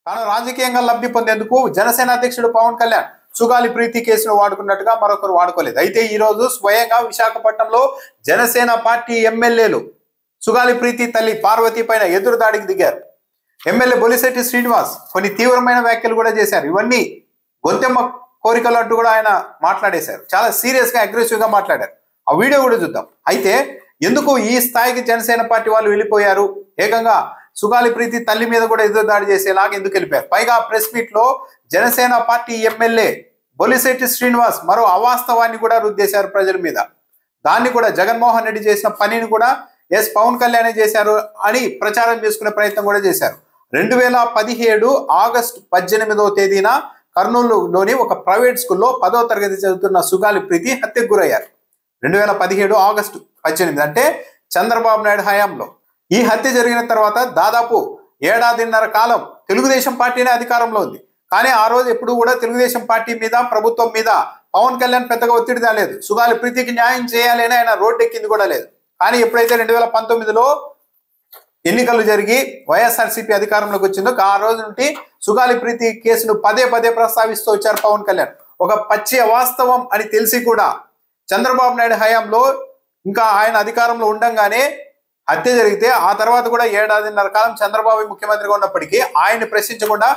తాను రాజకీయంగా లబ్ధి పొందేందుకు జనసేన అధ్యక్షుడు పవన్ కళ్యాణ్ సుగాలి ప్రీతి కేసును వాడుకున్నట్టుగా మరొకరు వాడుకోలేదు. అయితే ఈ రోజు స్వయంగా విశాఖపట్నంలో జనసేన పార్టీ ఎమ్మెల్యేలు సుగాలి ప్రీతి తల్లి పార్వతి పైన ఎదురుదాడికి దిగారు. ఎమ్మెల్యే బొలిశెట్టి శ్రీనివాస్ కొన్ని తీవ్రమైన వ్యాఖ్యలు కూడా చేశారు. ఇవన్నీ గొంతెమ్మ కోరికలు అంటూ కూడా ఆయన మాట్లాడేశారు. చాలా సీరియస్ గా అగ్రెసివ్ గా మాట్లాడారు. ఆ వీడియో కూడా చూద్దాం. అయితే ఎందుకు ఈ స్థాయికి జనసేన పార్టీ వాళ్ళు వెళ్ళిపోయారు? ఏకంగా సుగాలి ప్రీతి తల్లి మీద కూడా ఎదురుదాడి చేసేలాగా ఎందుకు వెళ్ళిపోయారు? పైగా ప్రెస్ మీట్ లో జనసేన పార్టీ ఎమ్మెల్యే బొలిశెట్టి శ్రీనివాస్ మరో అవాస్తవాన్ని కూడా రుద్దేశారు ప్రజల మీద. దాన్ని కూడా జగన్మోహన్ రెడ్డి చేసిన పనిని కూడా పవన్ కళ్యాణ్ చేశారు అని ప్రచారం చేసుకునే ప్రయత్నం కూడా చేశారు. 2017 ఆగస్టు 18వ తేదీన కర్నూలులోని ఒక ప్రైవేట్ స్కూల్లో 10వ తరగతి చదువుతున్న సుగాలి ప్రీతి హత్యకు గురయ్యారు. 2017 ఆగస్టు 18 అంటే చంద్రబాబు నాయుడు హయాంలో. ఈ హత్య జరిగిన తర్వాత దాదాపు 1.5 ఏళ్ల కాలం తెలుగుదేశం పార్టీనే అధికారంలో ఉంది. కానీ ఆ రోజు ఎప్పుడు కూడా తెలుగుదేశం పార్టీ మీద, ప్రభుత్వం మీద పవన్ కళ్యాణ్ పెద్దగా ఒత్తిడి తేలేదు. సుగాలి ప్రీతికి న్యాయం చేయాలి అని ఆయన రోడ్డు ఎక్కింది కూడా లేదు. కానీ ఎప్పుడైతే 2019లో ఎన్నికలు జరిగి వైఎస్ఆర్సీపీ అధికారంలోకి వచ్చిందో ఆ రోజు నుండి సుగాలి ప్రీతి కేసును పదే ప్రస్తావిస్తూ వచ్చారు పవన్ కళ్యాణ్. ఒక పచ్చి అవాస్తవం అని తెలిసి కూడా చంద్రబాబు నాయుడు హయాంలో ఇంకా ఆయన అధికారంలో ఉండంగానే హత్య జరిగితే ఆ తర్వాత కూడా 1.5 కాలం చంద్రబాబు ముఖ్యమంత్రిగా ఉన్నప్పటికీ ఆయన్ని ప్రశ్నించకుండా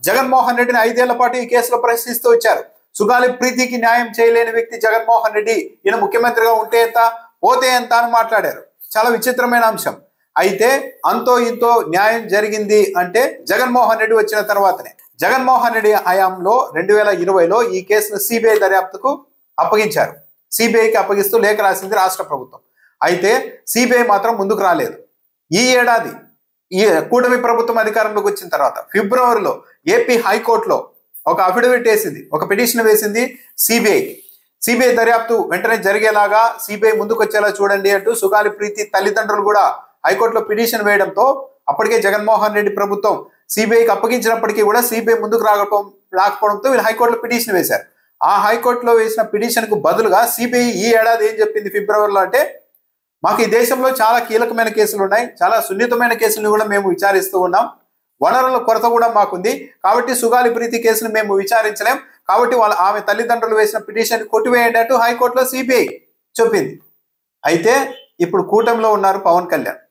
జగన్మోహన్ రెడ్డిని 5 ఏళ్ల పాటు ఈ కేసులో ప్రశ్నిస్తూ వచ్చారు. సుగాలి ప్రీతికి న్యాయం చేయలేని వ్యక్తి జగన్మోహన్ రెడ్డి, ఈయన ముఖ్యమంత్రిగా ఉంటే ఎంత పోతే ఎంత అని మాట్లాడారు. చాలా విచిత్రమైన అంశం. అయితే అంతో ఇంతో న్యాయం జరిగింది అంటే జగన్మోహన్ రెడ్డి వచ్చిన తర్వాతనే. జగన్మోహన్ రెడ్డి హయాంలో 2020లో ఈ కేసును సిబిఐ దర్యాప్తుకు అప్పగించారు. సిబిఐకి అప్పగిస్తూ లేఖ రాసింది రాష్ట్ర ప్రభుత్వం. అయితే సిబిఐ మాత్రం ముందుకు రాలేదు. ఈ ఏడాది ఈ కూటమి ప్రభుత్వం అధికారంలోకి వచ్చిన తర్వాత ఫిబ్రవరిలో ఏపీ హైకోర్టులో ఒక అఫిడవిట్ వేసింది, ఒక పిటిషన్ వేసింది సిబిఐ. సిబిఐ దర్యాప్తు వెంటనే జరిగేలాగా సిబిఐ ముందుకు వచ్చేలా చూడండి అంటూ సుగాలి ప్రీతి తల్లిదండ్రులు కూడా హైకోర్టులో పిటిషన్ వేయడంతో అప్పటికే జగన్మోహన్ రెడ్డి ప్రభుత్వం సిబిఐకి అప్పగించినప్పటికీ కూడా సిబిఐ ముందుకు రాకపోవడంతో వీళ్ళు హైకోర్టులో పిటిషన్ వేశారు. ఆ హైకోర్టులో వేసిన పిటిషన్ కు బదులుగా సిబిఐ ఈ ఏడాది ఏం చెప్పింది ఫిబ్రవరిలో అంటే, మాకు ఈ దేశంలో చాలా కీలకమైన కేసులు ఉన్నాయి, చాలా సున్నితమైన కేసులను కూడా మేము విచారిస్తూ ఉన్నాం, వనరుల కొరత కూడా మాకుంది, కాబట్టి సుగాలి ప్రీతి కేసును మేము విచారించలేం, కాబట్టి ఆమె తల్లిదండ్రులు వేసిన పిటిషన్ కొట్టివేయండి అంటూ హైకోర్టులో సిబిఐ చెప్పింది. అయితే ఇప్పుడు కూటమిలో ఉన్నారు పవన్ కళ్యాణ్,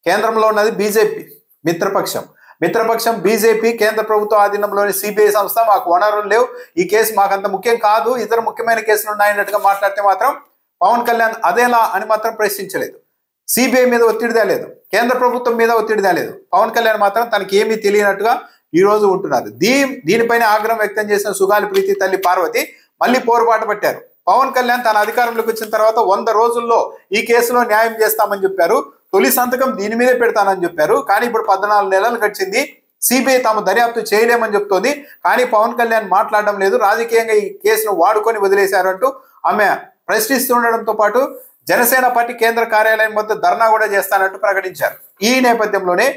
కేంద్రంలో ఉన్నది బీజేపీ మిత్రపక్షం బీజేపీ, కేంద్ర ప్రభుత్వ ఆధీనంలోని సిబిఐ సంస్థ మాకు వనరులు లేవు, ఈ కేసు మాకంత ముఖ్యం కాదు, ఇతర ముఖ్యమైన కేసులు ఉన్నాయన్నట్టుగా మాట్లాడితే మాత్రం పవన్ కళ్యాణ్ అదేలా అని మాత్రం ప్రశ్నించలేదు. సిబిఐ మీద ఒత్తిడి తేలేదు, కేంద్ర ప్రభుత్వం మీద ఒత్తిడి తేలేదు. పవన్ కళ్యాణ్ మాత్రం తనకి ఏమీ తెలియనట్టుగా ఈ రోజు ఉంటున్నారు. దీనిపైన ఆగ్రహం వ్యక్తం చేసిన సుగాలి ప్రీతి తల్లి పార్వతి మళ్ళీ పోరుబాటు పట్టారు. పవన్ కళ్యాణ్ తన అధికారంలోకి వచ్చిన తర్వాత 100 రోజుల్లో ఈ కేసులో న్యాయం చేస్తామని చెప్పారు. తొలి సంతకం దీని మీదే పెడతానని చెప్పారు. కానీ ఇప్పుడు 14 నెలలు గడిచింది, సిబిఐ తాము దర్యాప్తు చేయలేమని చెప్తోంది. కానీ పవన్ కళ్యాణ్ మాట్లాడడం లేదు, రాజకీయంగా ఈ కేసును వాడుకొని వదిలేశారు అంటూ ఆమె ప్రశ్నిస్తుండడంతో పాటు జనసేన పార్టీ కేంద్ర కార్యాలయం వద్ద ధర్నా కూడా చేస్తానంటూ ప్రకటించారు. ఈ నేపథ్యంలోనే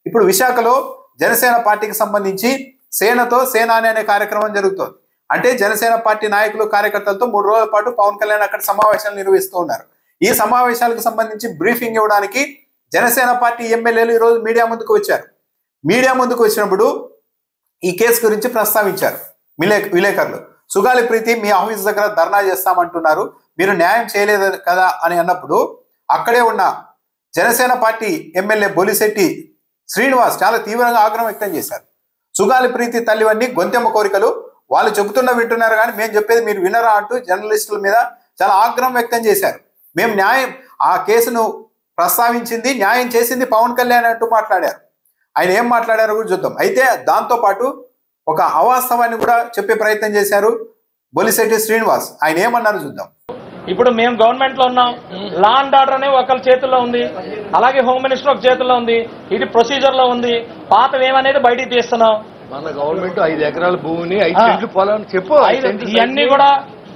ఇప్పుడు విశాఖలో జనసేన పార్టీకి సంబంధించి సేనతో సేనాని అనే కార్యక్రమం జరుగుతోంది. అంటే జనసేన పార్టీ నాయకులు, కార్యకర్తలతో 3 రోజుల పాటు పవన్ కళ్యాణ్ అక్కడ సమావేశాలు నిర్వహిస్తూ ఉన్నారు. ఈ సమావేశాలకు సంబంధించి బ్రీఫింగ్ ఇవ్వడానికి జనసేన పార్టీ ఎమ్మెల్యేలు ఈరోజు మీడియా ముందుకు వచ్చారు. మీడియా ముందుకు వచ్చినప్పుడు ఈ కేసు గురించి ప్రస్తావించారు విలేకరులు. సుగాలి ప్రీతి మీ ఆఫీస్ దగ్గర ధర్నా చేస్తామంటున్నారు, మీరు న్యాయం చేయలేదు కదా అని అన్నప్పుడు అక్కడే ఉన్న జనసేన పార్టీ ఎమ్మెల్యే బొలిశెట్టి శ్రీనివాస్ చాలా తీవ్రంగా ఆగ్రహం వ్యక్తం చేశారు. సుగాలి ప్రీతి తల్లివన్నీ గొంతెమ్మ కోరికలు, వాళ్ళు చెబుతున్నా వింటున్నారు కానీ మేము చెప్పేది మీరు వినరా అంటూ జర్నలిస్టుల మీద చాలా ఆగ్రహం వ్యక్తం చేశారు. మేము ఆ కేసును ప్రస్తావించింది, న్యాయం చేసింది పవన్ కళ్యాణ్ అంటూ మాట్లాడారు. ఆయన ఏం మాట్లాడారో కూడా చూద్దాం. అయితే దాంతోపాటు ఒక అవాస్తవాన్ని కూడా చెప్పే ప్రయత్నం చేశారు బొలిశెట్టి శ్రీనివాస్. ఆయన ఏమన్నారు చూద్దాం. ఇప్పుడు మేము గవర్నమెంట్ లో ఉన్నాం, లా అండ్ ఆర్డర్ అనే ఒకరి చేతుల్లో ఉంది, అలాగే హోమ్ మినిస్టర్ ఒక చేతుల్లో ఉంది, ఇది ప్రొసీజర్ లో ఉంది, పాత ఏమనేది బయటికి తీస్తున్నాం. మన గవర్నమెంట్ 5 ఎకరాల భూమిని 5 సెంట్లు పొలం చెప్పు, ఇవన్నీ కూడా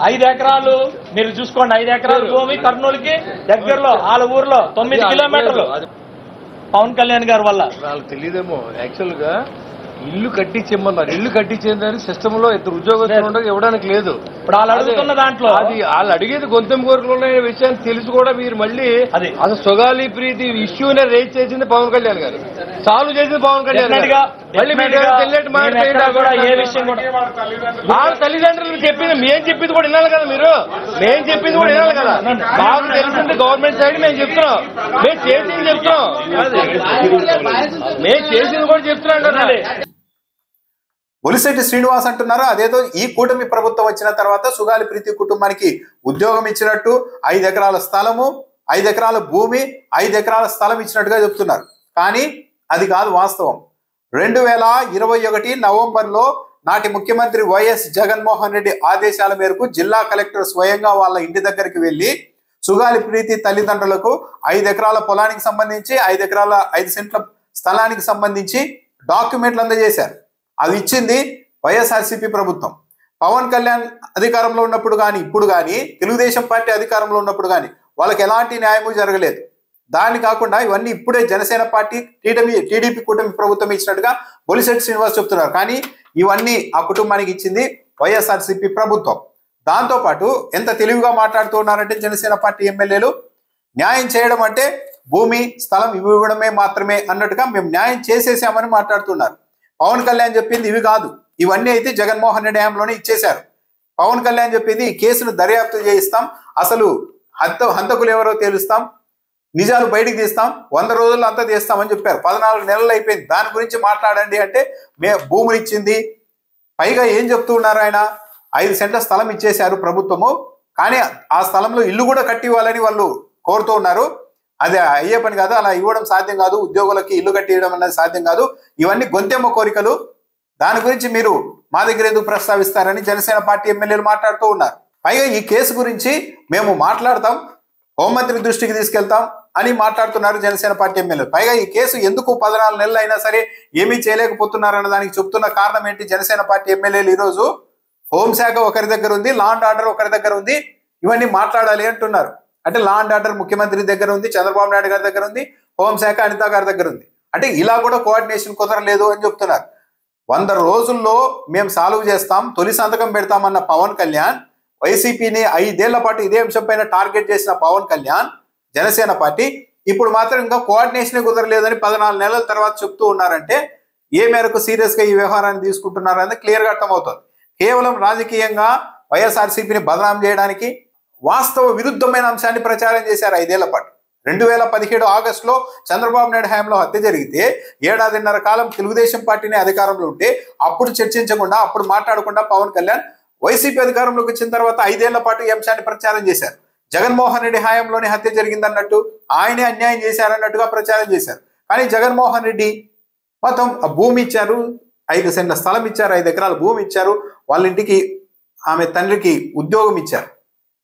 5 ఎకరాలు మీరు చూసుకోండి. 5 ఎకరాల భూమి కర్నూలుకి దగ్గరలో, వాళ్ళ ఊర్లో 9 కిలోమీటర్లు. పవన్ కళ్యాణ్ గారి వల్ల వాళ్ళకి తెలియదేమో. యాక్చువల్ గా ఇల్లు కట్టించమన్నారు, ఇల్లు కట్టించేదని సిస్టమ్ లో 2 ఉద్యోగస్తులు ఇవ్వడానికి లేదు. ఇప్పుడు వాళ్ళు అడుగుతున్న దాంట్లో అది వాళ్ళు అడిగేది గొంతెమ్మ కోరికలు ఉన్నాయనే విషయాన్ని తెలిసి కూడా మీరు మళ్ళీ అసలు సుగాలి ప్రీతి ఇష్యూనే రేజ్ చేసింది పవన్ కళ్యాణ్ గారు. సాల్వ్ చేసింది పవన్ కళ్యాణ్ గారు. మళ్ళీ మీరు తెలియట్ వాళ్ళ తల్లిదండ్రులు చెప్పింది మేము చెప్పింది కూడా వినాలి కదా, మీరు మేము చెప్పింది కూడా వినాలి కదా. మాకు తెలిసింది గవర్నమెంట్ సైడ్ మేము చెప్తున్నాం, మేము చేసింది చెప్తున్నాం, మేము చేసింది కూడా చెప్తున్నాం కదా. బొలిశెట్టి శ్రీనివాస్ అంటున్నారు అదేదో ఈ కూటమి ప్రభుత్వం వచ్చిన తర్వాత సుగాలి ప్రీతి కుటుంబానికి ఉద్యోగం ఇచ్చినట్టు 5 ఎకరాల స్థలము, 5 ఎకరాల భూమి, 5 ఎకరాల స్థలం ఇచ్చినట్టుగా చెప్తున్నారు. కానీ అది కాదు వాస్తవం. 2021 నవంబర్లో నాటి ముఖ్యమంత్రి వైఎస్ జగన్మోహన్ రెడ్డి ఆదేశాల మేరకు జిల్లా కలెక్టర్ స్వయంగా వాళ్ళ ఇంటి దగ్గరికి వెళ్లి సుగాలి ప్రీతి తల్లిదండ్రులకు 5 ఎకరాల పొలానికి సంబంధించి 5 సెంట్ల స్థలానికి సంబంధించి డాక్యుమెంట్లు అందజేశారు. అవి ఇచ్చింది వైఎస్ఆర్సీపీ ప్రభుత్వం. పవన్ కళ్యాణ్ అధికారంలో ఉన్నప్పుడు కానీ ఇప్పుడు కానీ తెలుగుదేశం పార్టీ అధికారంలో ఉన్నప్పుడు కానీ వాళ్ళకి ఎలాంటి న్యాయము జరగలేదు. దాన్ని కాకుండా ఇవన్నీ ఇప్పుడే జనసేన పార్టీ టీడీపీ కూటమి ప్రభుత్వం ఇచ్చినట్టుగా బొలిశెట్టి శ్రీనివాస్ చెప్తున్నారు. కానీ ఇవన్నీ ఆ కుటుంబానికి ఇచ్చింది వైఎస్ఆర్సీపీ ప్రభుత్వం. దాంతోపాటు ఎంత తెలివిగా మాట్లాడుతూ ఉన్నారంటే జనసేన పార్టీ ఎమ్మెల్యేలు, న్యాయం చేయడం అంటే భూమి స్థలం ఇవ్వడమే మాత్రమే అన్నట్టుగా మేము న్యాయం చేసేసామని మాట్లాడుతున్నారు. పవన్ కళ్యాణ్ చెప్పింది ఇవి కాదు, ఇవన్నీ అయితే జగన్మోహన్ రెడ్డి హయాంలోనే ఇచ్చేశారు. పవన్ కళ్యాణ్ చెప్పింది ఈ కేసును దర్యాప్తు చేయిస్తాం, అసలు హంతకులు ఎవరో తేలుస్తాం, నిజాలు బయటికి తీస్తాం, 100 రోజుల్లో అంతా తీస్తామని చెప్పారు. 14 నెలలు అయిపోయింది, దాని గురించి మాట్లాడండి అంటే భూములు ఇచ్చింది. పైగా ఏం చెప్తూ ఉన్నారు ఆయన, 5 సెంట్ల స్థలం ఇచ్చేశారు ప్రభుత్వము, కానీ ఆ స్థలంలో ఇల్లు కూడా కట్టి ఇవ్వాలని వాళ్ళు కోరుతూ ఉన్నారు. అది అయ్యే పని కాదు, అలా ఇవ్వడం సాధ్యం కాదు, ఉద్యోగులకి ఇల్లు కట్టి ఇవ్వడం అనేది సాధ్యం కాదు, ఇవన్నీ గొంతెమ్మ కోరికలు, దాని గురించి మీరు మా దగ్గర ఎందుకు ప్రస్తావిస్తారని జనసేన పార్టీ ఎమ్మెల్యేలు మాట్లాడుతూ ఉన్నారు. పైగా ఈ కేసు గురించి మేము మాట్లాడతాం, హోంమంత్రి దృష్టికి తీసుకెళ్తాం అని మాట్లాడుతున్నారు జనసేన పార్టీ ఎమ్మెల్యేలు. పైగా ఈ కేసు ఎందుకు 14 నెలలు అయినా సరే ఏమీ చేయలేకపోతున్నారన్న దానికి చెప్తున్న కారణం ఏంటి? జనసేన పార్టీ ఎమ్మెల్యేలు ఈరోజు హోంశాఖ ఒకరి దగ్గర ఉంది, లా అండ్ ఆర్డర్ ఒకరి దగ్గర ఉంది, ఇవన్నీ మాట్లాడాలి అంటున్నారు. అంటే లా అండ్ ఆర్డర్ ముఖ్యమంత్రి దగ్గర ఉంది, చంద్రబాబు నాయుడు గారి దగ్గర ఉంది, హోంశాఖ అనిత గారి దగ్గర ఉంది. అంటే ఇలా కూడా కోఆర్డినేషన్ కుదరలేదు అని చెప్తున్నారు. 100 రోజుల్లో మేము సాల్వ్ చేస్తాం, తొలి సంతకం పెడతామన్న పవన్ కళ్యాణ్, వైసీపీని 5 ఏళ్ల పాటు ఇదే అంశం పైన టార్గెట్ చేసిన పవన్ కళ్యాణ్, జనసేన పార్టీ ఇప్పుడు మాత్రం ఇంకా కోఆర్డినేషన్ కుదరలేదని 14 నెలల తర్వాత చెప్తూ ఉన్నారంటే ఏ మేరకు సీరియస్ గా ఈ వ్యవహారాన్ని తీసుకుంటున్నారనేది క్లియర్ గా అర్థమవుతుంది. కేవలం రాజకీయంగా వైఎస్ఆర్సీపీని బదనాం చేయడానికి వాస్తవ విరుద్ధమైన అంశాన్ని ప్రచారం చేశారు 5 ఏళ్ల పాటు. 2017 ఆగస్టులో చంద్రబాబు నాయుడు హయాంలో హత్య జరిగితే 1.5 కాలం తెలుగుదేశం పార్టీని అధికారంలో ఉంటే అప్పుడు చర్చించకుండా, అప్పుడు మాట్లాడకుండా పవన్ కళ్యాణ్ వైసీపీ అధికారంలోకి వచ్చిన తర్వాత 5 ఏళ్ల పాటు ఈ అంశాన్ని ప్రచారం చేశారు. జగన్మోహన్ రెడ్డి హయాంలోనే హత్య జరిగిందన్నట్టు, ఆయనే అన్యాయం చేశారన్నట్టుగా ప్రచారం చేశారు. కానీ జగన్మోహన్ రెడ్డి మొత్తం భూమి ఇచ్చారు, 5 సెంట్ల స్థలం ఇచ్చారు, 5 ఎకరాల భూమి ఇచ్చారు, వాళ్ళ ఇంటికి ఆమె తండ్రికి ఉద్యోగం ఇచ్చారు.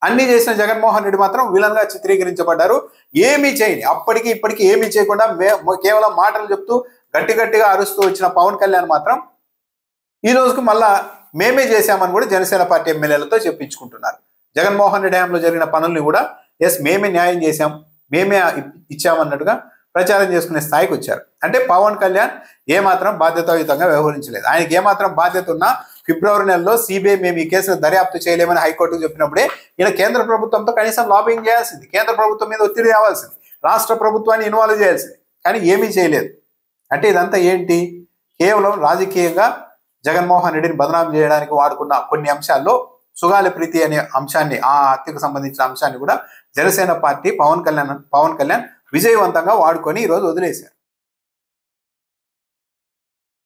అన్ని చేసిన జగన్మోహన్ రెడ్డి మాత్రం విలన్ గా చిత్రీకరించబడ్డారు. ఏమీ చేయని, అప్పటికి ఇప్పటికీ ఏమీ చేయకుండా కేవలం మాటలు చెప్తూ గట్టిగా అరుస్తూ వచ్చిన పవన్ కళ్యాణ్ మాత్రం ఈ రోజుకు మళ్ళా మేమే చేశామని కూడా జనసేన పార్టీ ఎమ్మెల్యేలతో చెప్పించుకుంటున్నారు. జగన్మోహన్ రెడ్డి హయాంలో జరిగిన పనుల్ని కూడా మేమే న్యాయం చేశాం, మేమే ఇచ్చామన్నట్టుగా ప్రచారం చేసుకునే స్థాయికి వచ్చారు. అంటే పవన్ కళ్యాణ్ ఏమాత్రం బాధ్యతాయుతంగా వ్యవహరించలేదు. ఆయనకి ఏమాత్రం బాధ్యత ఉన్నా ఫిబ్రవరి నెలలో సిబిఐ మేము ఈ కేసును దర్యాప్తు చేయలేమని హైకోర్టుకు చెప్పినప్పుడే ఈయన కేంద్ర ప్రభుత్వంతో కనీసం లాబింగ్ చేయాల్సింది, కేంద్ర ప్రభుత్వం మీద ఒత్తిడి తేవాల్సింది, రాష్ట్ర ప్రభుత్వాన్ని ఇన్వాల్వ్ చేయాల్సింది. కానీ ఏమీ చేయలేదు. అంటే ఇదంతా ఏంటి? కేవలం రాజకీయంగా జగన్మోహన్ రెడ్డిని బదనాం చేయడానికి వాడుకున్న కొన్ని అంశాల్లో సుగాలి ప్రీతి అనే అంశాన్ని, ఆ హత్యకు సంబంధించిన అంశాన్ని కూడా జనసేన పార్టీ పవన్ కళ్యాణ్ విజయవంతంగా వాడుకొని ఈరోజు వదిలేశారు.